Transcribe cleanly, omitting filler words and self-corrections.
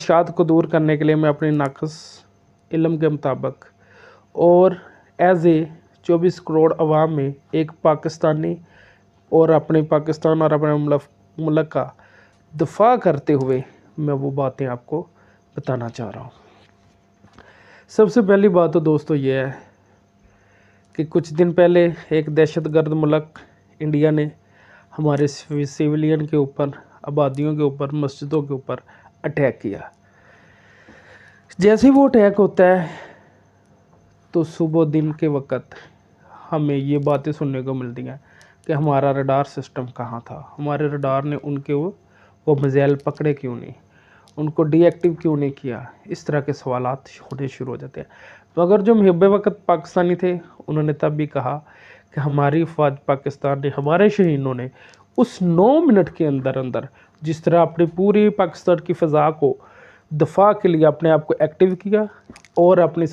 खदशात को दूर करने के लिए मैं अपने नाक़िस इल्म के मुताबिक और एज़ ए 24 करोड़ अवाम में एक पाकिस्तानी और अपने पाकिस्तान और अपने मुल्क का दफ़ा करते हुए मैं वो बातें आपको बताना चाह रहा हूँ। सबसे पहली बात तो दोस्तों ये है कि कुछ दिन पहले एक दहशतगर्द मुल्क इंडिया ने हमारे सिविलियन के ऊपर, आबादियों के ऊपर, मस्जिदों के ऊपर अटैक किया। जैसे ही वो अटैक होता है तो सुबह दिन के वक़्त हमें ये बातें सुनने को मिलती हैं कि हमारा रडार सिस्टम कहाँ था, हमारे रडार ने उनके वो मिज़ाइल पकड़े क्यों नहीं, उनको डीएक्टिव क्यों नहीं किया। इस तरह के सवालात होने शुरू हो जाते हैं। मगर जो मुहब्ब वक़्त पाकिस्तानी थे उन्होंने तब भी कहा कि हमारी फ़ौज पाकिस्तान ने, हमारे शहीदों ने उस 9 मिनट के अंदर अंदर जिस तरह अपनी पूरी पाकिस्तान की फ़ज़ा को दफ़ा के लिए अपने आप को एक्टिव किया और अपनी